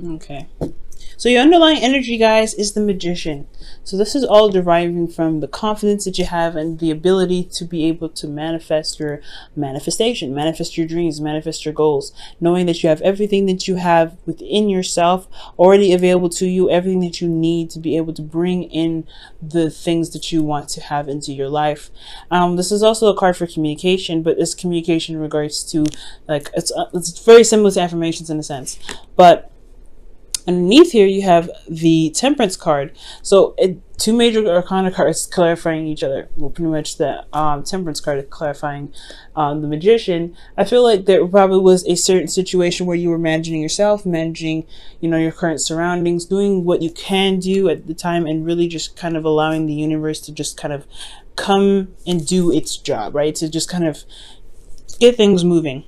Okay. So your underlying energy, guys, is the Magician. So this is all deriving from the confidence that you have and the ability to be able to manifest your manifestation, manifest your dreams, manifest your goals, knowing that you have everything that you have within yourself already available to you, everything that you need to be able to bring in the things that you want to have into your life. This is also a card for communication, but it's communication in regards to, like, it's very similar to affirmations in a sense, but underneath here you have the Temperance card. So two major arcana cards clarifying each other. Well, pretty much the Temperance card is clarifying the Magician. I feel like there probably was a certain situation where you were managing yourself, managing, your current surroundings, doing what you can do at the time, and really just kind of allowing the universe to just kind of come and do its job, right? To just kind of get things moving.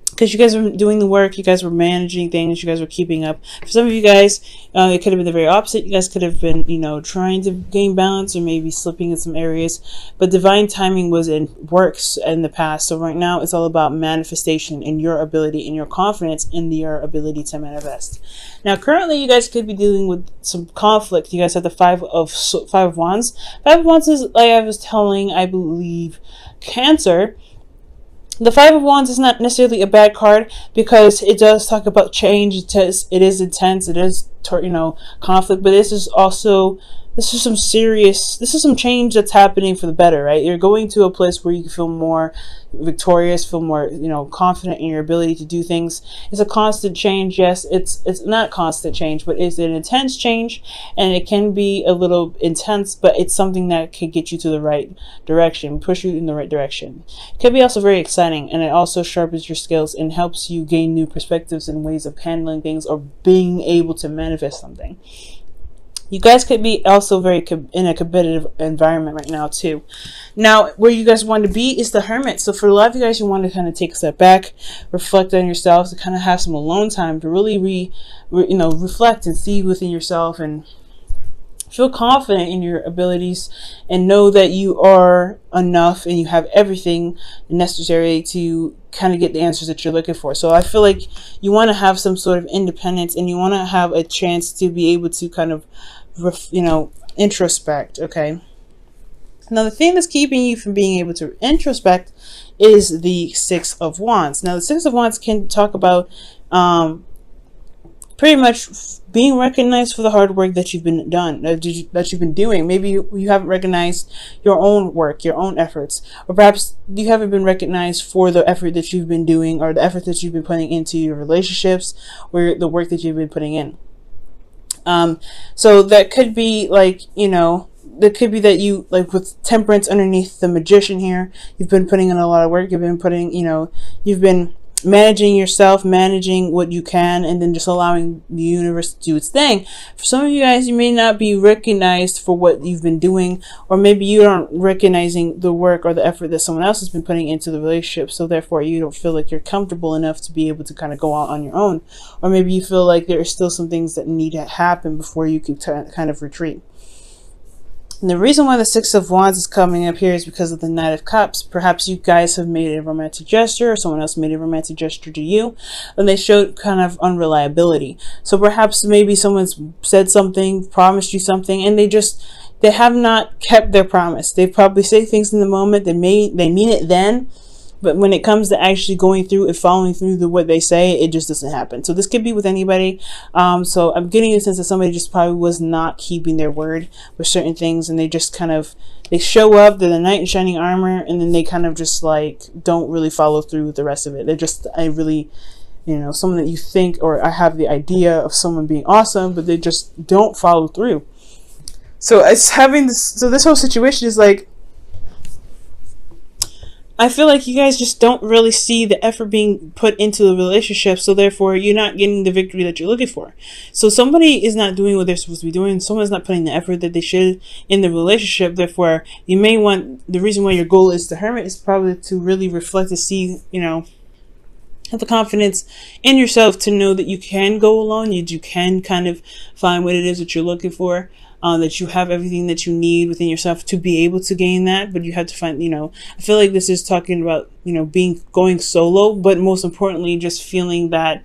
Because you guys were doing the work, you guys were managing things, you guys were keeping up. For some of you guys, it could have been the very opposite. You guys could have been, trying to gain balance or maybe slipping in some areas. But divine timing was in works in the past. So right now, it's all about manifestation and your ability and your confidence in your ability to manifest. Now, currently, you guys could be dealing with some conflict. You guys have the Five of Wands. Five of Wands is, like I was telling, I believe, Cancer. The Five of Wands is not necessarily a bad card because it does talk about change. It is intense. It is, conflict. But this is some change that's happening for the better, right? You're going to a place where you feel more victorious, feel more, confident in your ability to do things. It's a constant change. Yes, it's not constant change, but it's an intense change, and it can be a little intense, but it's something that can get you to the right direction, push you in the right direction. It can be also very exciting, and it also sharpens your skills and helps you gain new perspectives and ways of handling things or being able to manifest something. You guys could be also very in a competitive environment right now too. Now, where you guys want to be is the Hermit. So for a lot of you guys, you want to kind of take a step back, reflect on yourselves, to kind of have some alone time to really reflect and see within yourself and feel confident in your abilities and know that you are enough and you have everything necessary to kind of get the answers that you're looking for. So I feel like you want to have some sort of independence and you want to have a chance to be able to kind of, introspect. Okay. Now, the thing that's keeping you from being able to introspect is the Six of Wands. Now, the Six of Wands can talk about pretty much being recognized for the hard work that you've been doing. Maybe you haven't recognized your own work, your own efforts, or perhaps you haven't been recognized for the effort that you've been doing or the effort that you've been putting into your relationships or the work that you've been putting in. So that could be like, that could be that you, like with Temperance underneath the Magician here, you've been putting in a lot of work. You've been putting, you've been managing yourself, managing what you can, and then just allowing the universe to do its thing. For some of you guys, you may not be recognized for what you've been doing, or maybe you aren't recognizing the work or the effort that someone else has been putting into the relationship, so therefore you don't feel like you're comfortable enough to be able to kind of go out on your own, or maybe you feel like there are still some things that need to happen before you can kind of retreat. And the reason why the Six of Wands is coming up here is because of the Knight of Cups. Perhaps you guys have made a romantic gesture, or someone else made a romantic gesture to you, and they showed kind of unreliability. So perhaps maybe someone's said something, promised you something, and they have not kept their promise. They probably say things in the moment, they mean it then, but when it comes to actually going through and following through what they say, it just doesn't happen. So this could be with anybody. So I'm getting a sense that somebody just probably was not keeping their word with certain things, and they just kind of, they show up, they're the knight in shining armor, and then they kind of just like don't really follow through with the rest of it. They're just, someone that you think, or I have the idea of someone being awesome, but they just don't follow through. So it's having this, so this whole situation is like, I feel like you guys just don't really see the effort being put into the relationship, so therefore you're not getting the victory that you're looking for. So somebody is not doing what they're supposed to be doing. Someone's not putting the effort that they should in the relationship. Therefore, you may want, the reason why your goal is the Hermit is probably to really reflect and see, have the confidence in yourself to know that you can go alone. You can kind of find what it is that you're looking for. That you have everything that you need within yourself to be able to gain that, but you have to find, I feel like this is talking about, going solo, but most importantly, just feeling that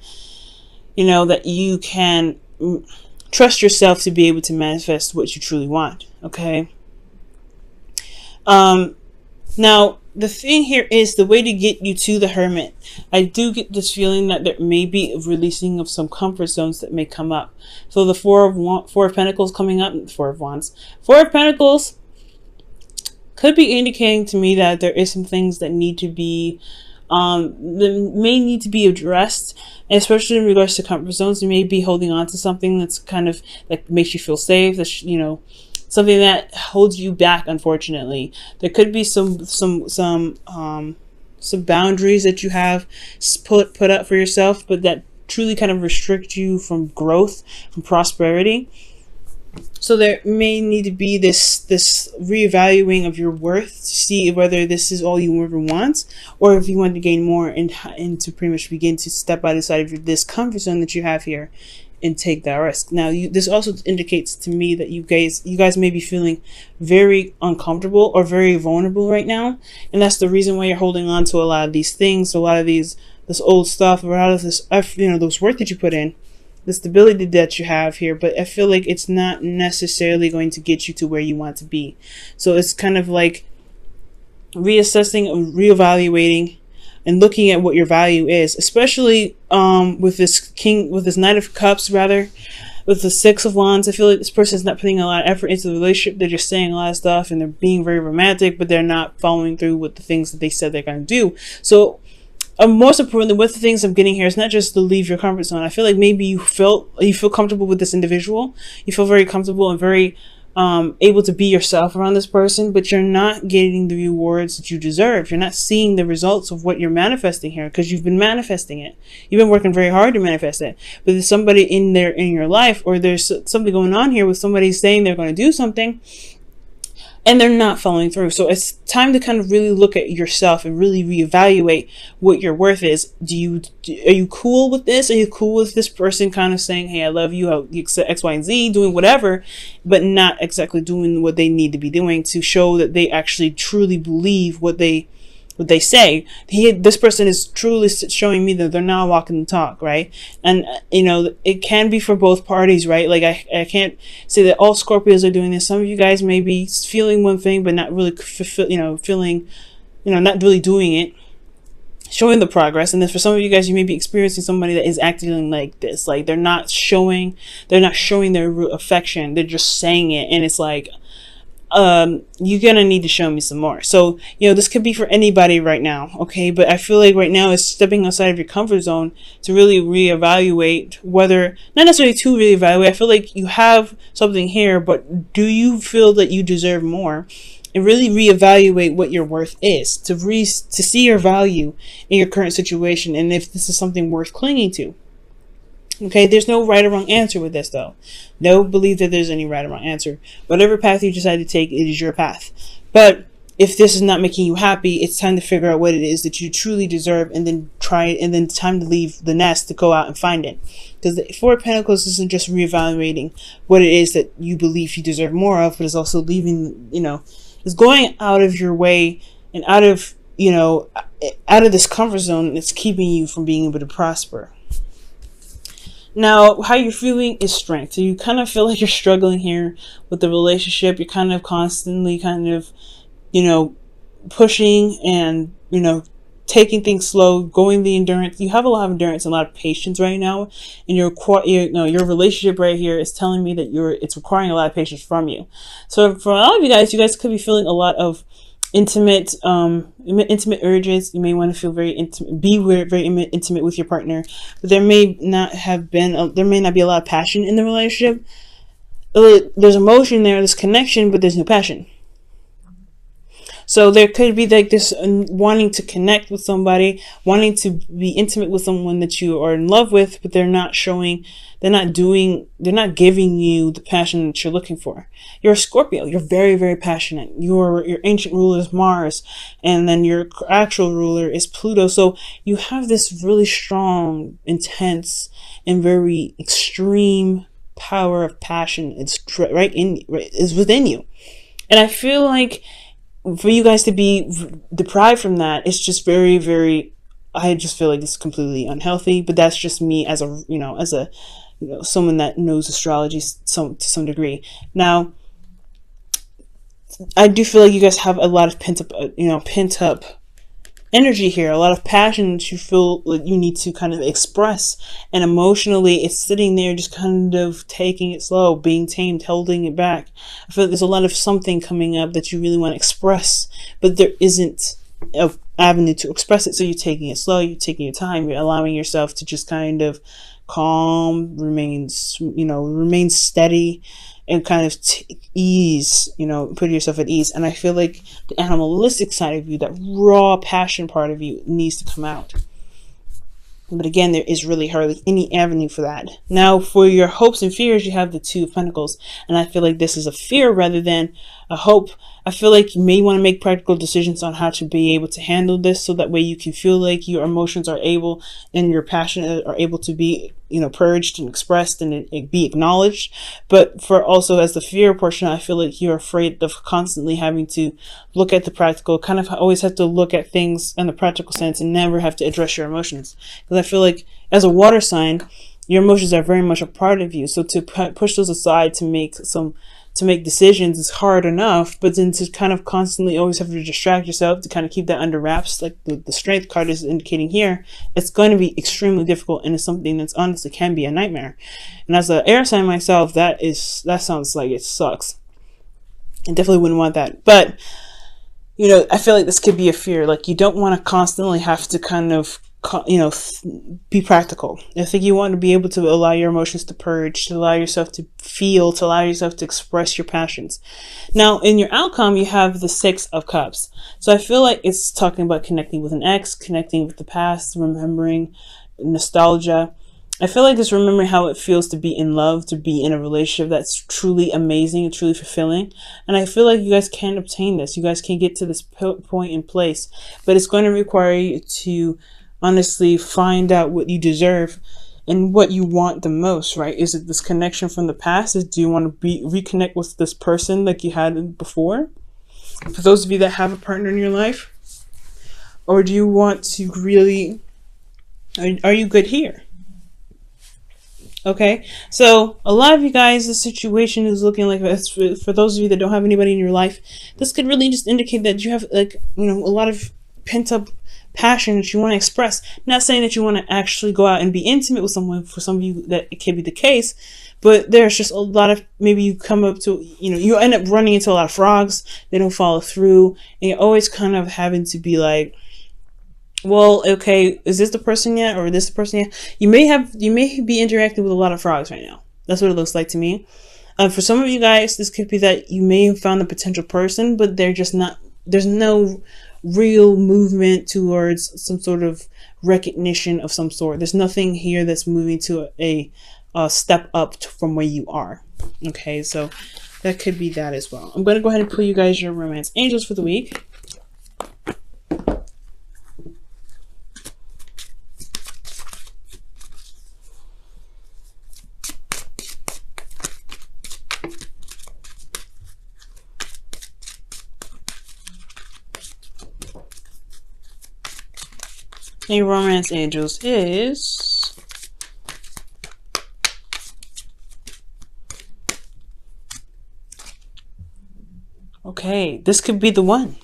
you know, that you can trust yourself to be able to manifest what you truly want. Okay. Now, the thing here is the way to get you to the Hermit. I do get this feeling that there may be a releasing of some comfort zones that may come up. So the Four of Pentacles coming up, Four of Wands. Four of Pentacles could be indicating to me that there is some things that need to be, that may need to be addressed, especially in regards to comfort zones. You may be holding on to something that's kind of like makes you feel safe, that's, you know, something that holds you back. Unfortunately, there could be some boundaries that you have put up for yourself, but that truly kind of restrict you from growth, from prosperity. So there may need to be this reevaluating of your worth to see whether this is all you ever want, or if you want to gain more and to pretty much begin to step outside of this comfort zone that you have here and take that risk. Now, this also indicates to me that you guys may be feeling very uncomfortable or very vulnerable right now, and that's the reason why you're holding on to a lot of these things, a lot of this old stuff, a lot of this, you know, those work that you put in, the stability that you have here. But I feel like it's not necessarily going to get you to where you want to be. So it's kind of like reassessing and reevaluating and looking at what your value is, especially with this Knight of Cups, rather, with the Six of Wands. I feel like this person is not putting a lot of effort into the relationship. They're just saying a lot of stuff and they're being very romantic, but they're not following through with the things that they said they're going to do. So most importantly, with the things I'm getting here, it's not just to leave your comfort zone. I feel like maybe you feel comfortable with this individual. You feel very comfortable and very able to be yourself around this person, but you're not getting the rewards that you deserve. You're not seeing the results of what you're manifesting here, because you've been manifesting it. You've been working very hard to manifest it. But there's somebody in your life, or there's something going on here with somebody saying they're going to do something, and they're not following through. So it's time to kind of really look at yourself and really reevaluate what your worth is. Are you cool with this? Are you cool with this person kind of saying, hey, I love you, X, Y, and Z, doing whatever, but not exactly doing what they need to be doing to show that they actually truly believe what they say. This person is truly showing me that they're not walking the talk, right? And you know, it can be for both parties, right? Like I can't say that all Scorpios are doing this. Some of you guys may be feeling one thing but not really not really doing it, showing the progress. And then for some of you guys, you may be experiencing somebody that is acting like this, like they're not showing their affection, they're just saying it, and it's like, you're gonna need to show me some more. So, you know, this could be for anybody right now, okay? But I feel like right now is stepping outside of your comfort zone to really reevaluate whether, not necessarily to reevaluate, I feel like you have something here, but do you feel that you deserve more? And really reevaluate what your worth is, to see your value in your current situation, and if this is something worth clinging to. Okay, there's no right or wrong answer with this, though. Don't believe that there's any right or wrong answer. Whatever path you decide to take, it is your path. But if this is not making you happy, it's time to figure out what it is that you truly deserve, and then try it, and then it's time to leave the nest to go out and find it. Because the Four of Pentacles isn't just reevaluating what it is that you believe you deserve more of, but it's also leaving, it's going out of your way and out of this comfort zone that's keeping you from being able to prosper. Now, how you're feeling is strength. So you kind of feel like you're struggling here with the relationship. You're kind of constantly pushing and, taking things slow, going the endurance. You have a lot of endurance and a lot of patience right now. And your relationship right here is telling me that it's requiring a lot of patience from you. So for a lot of you guys could be feeling a lot of intimate urges. You may want to feel very intimate, very intimate with your partner, but there may not be a lot of passion in the relationship. There's emotion there, there's connection, but there's no passion. So there could be like this wanting to connect with somebody, wanting to be intimate with someone that you are in love with, but they're not giving you the passion that you're looking for. You're a Scorpio. You're very, very passionate. Your ancient ruler is Mars, and then your actual ruler is Pluto. So you have this really strong, intense, and very extreme power of passion. It's is within you. And I feel like for you guys to be deprived from that, it's just very, very I just feel like it's completely unhealthy, but that's just me as a, someone that knows astrology to some degree. Now, I do feel like you guys have a lot of pent up energy here, a lot of passion that you feel like you need to kind of express, and emotionally it's sitting there just kind of taking it slow, being tamed, holding it back. I feel like there's a lot of something coming up that you really want to express, but there isn't an avenue to express it, so you're taking it slow, you're taking your time, you're allowing yourself to just kind of calm, remain steady, and kind of ease, put yourself at ease. And I feel like the animalistic side of you, that raw passion part of you, needs to come out. But again, there is really hardly any avenue for that. Now, for your hopes and fears, you have the Two of Pentacles. And I feel like this is a fear rather than a hope. I feel like you may want to make practical decisions on how to be able to handle this, so that way you can feel like your emotions are able and your passion are able to be, purged and expressed and it be acknowledged. But for also as the fear portion, I feel like you're afraid of constantly having to look at the practical, kind of always have to look at things in the practical sense and never have to address your emotions. Because I feel like as a water sign, your emotions are very much a part of you. So to push those aside to make decisions is hard enough, but then to kind of constantly always have to distract yourself to kind of keep that under wraps, like the Strength card is indicating here, it's going to be extremely difficult, and it's something that's honestly can be a nightmare. And as an air sign myself, that sounds like it sucks. I definitely wouldn't want that. But I feel like this could be a fear. Like, you don't want to constantly have to kind of be practical. I think you want to be able to allow your emotions to purge, to allow yourself to feel, to allow yourself to express your passions. Now, in your outcome, you have the Six of Cups. So I feel like it's talking about connecting with an ex, connecting with the past, remembering nostalgia. I feel like it's remembering how it feels to be in love, to be in a relationship that's truly amazing and truly fulfilling. And I feel like you guys can obtain this. You guys can get to this point in place, but it's going to require you to honestly find out what you deserve and what you want the most, right? Is it this connection from the past? Do you want to reconnect with this person like you had before? For those of you that have a partner in your life, or do you want to really, are you good here? Okay, so a lot of you guys, the situation is looking like this. For those of you that don't have anybody in your life, this could really just indicate that you have a lot of pent up passion that you want to express. Not saying that you want to actually go out and be intimate with someone. For some of you that it can be the case, but there's just a lot of, maybe you come up to, you end up running into a lot of frogs. They don't follow through, and you're always kind of having to be like, well, okay, is this the person yet, or is this the person yet? You may be interacting with a lot of frogs right now. That's what it looks like to me. For some of you guys, this could be that you may have found a potential person, but they're just not. There's no real movement towards some sort of recognition of some sort. There's nothing here that's moving to a step up from where you are. Okay, so that could be that as well. I'm going to go ahead and pull you guys your romance angels for the week. A romance angels is okay. This could be the one.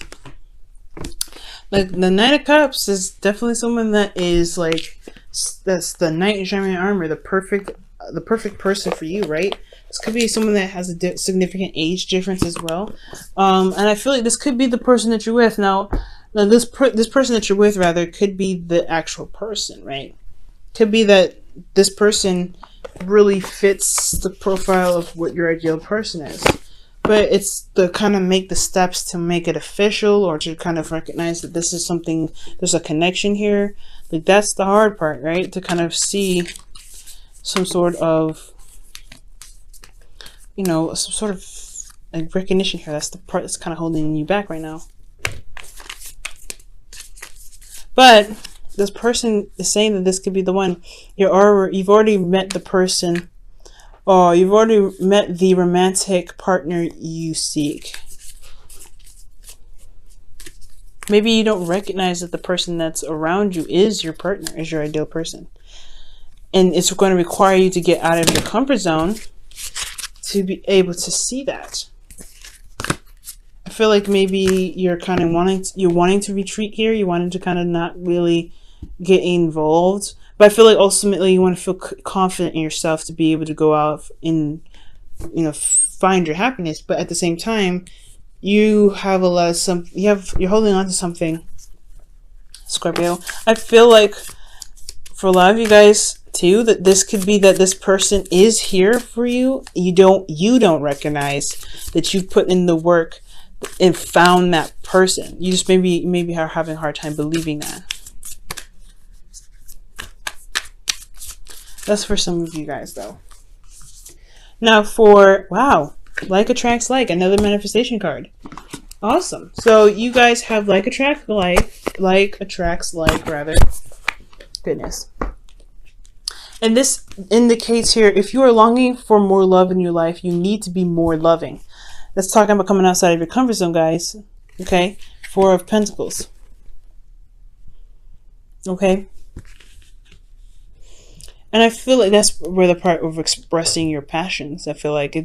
Like, the Knight of Cups is definitely someone that is like, that's the knight in shining armor, the perfect person for you, right? This could be someone that has a significant age difference as well, and I feel like this could be the person that you're with now. Now, this person that you're with, rather, could be the actual person, right? Could be that this person really fits the profile of what your ideal person is. But it's to kind of make the steps to make it official, or to kind of recognize that this is something, there's a connection here. Like, that's the hard part, right? To kind of see some sort of, some sort of like recognition here. That's the part that's kind of holding you back right now. But this person is saying that this could be the one. You've already met the person, or you've already met the romantic partner you seek. Maybe you don't recognize that the person that's around you is your partner, is your ideal person. And it's going to require you to get out of your comfort zone to be able to see that. I feel like maybe you're kind of wanting to retreat here. You wanting to kind of not really get involved. But I feel like ultimately you want to feel confident in yourself to be able to go out and, you know, find your happiness. But at the same time, you have a lot of you're holding on to something, Scorpio. I feel like for a lot of you guys too, that this could be that this person is here for you. You don't recognize that you put in the work and found that person. You just maybe are having a hard time believing that. That's for some of you guys though. Now for, wow, like attracts like, another manifestation card. Awesome. So you guys have like attracts like rather. Goodness. And this indicates here, if you are longing for more love in your life, you need to be more loving. That's talking about coming outside of your comfort zone, guys. Okay? 4 of Pentacles. Okay? And I feel like that's where the part of expressing your passions. I feel like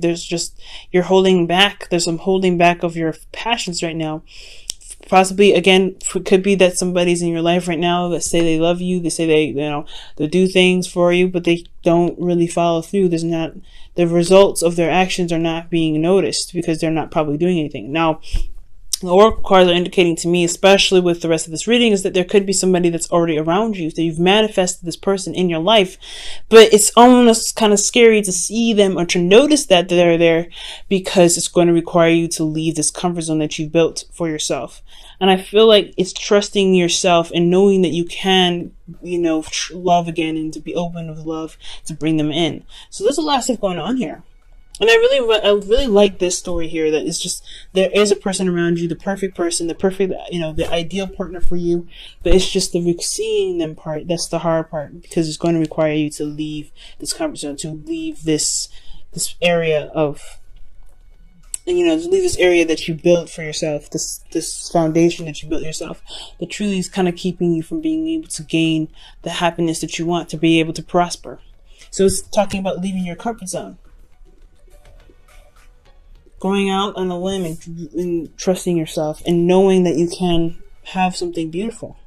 you're holding back. There's some holding back of your passions right now. Possibly, again, it could be that somebody's in your life right now that say they love you. They say they do things for you, but they don't really follow through. The results of their actions are not being noticed because they're not probably doing anything. Now, the oracle cards are indicating to me, especially with the rest of this reading, is that there could be somebody that's already around you. So you've manifested this person in your life, but it's almost kind of scary to see them or to notice that they're there, because it's going to require you to leave this comfort zone that you've built for yourself. And I feel like it's trusting yourself and knowing that you can, love again and to be open with love to bring them in. So there's a lot of stuff going on here. And I really like this story here, that it's just, there is a person around you, the perfect person, the perfect, the ideal partner for you, but it's just the seeing them part, that's the hard part, because it's going to require you to leave this comfort zone, to leave this area of, to leave this area that you built for yourself, this foundation that you built yourself, that truly is kind of keeping you from being able to gain the happiness that you want, to be able to prosper. So it's talking about leaving your comfort zone. Going out on a limb and trusting yourself and knowing that you can have something beautiful.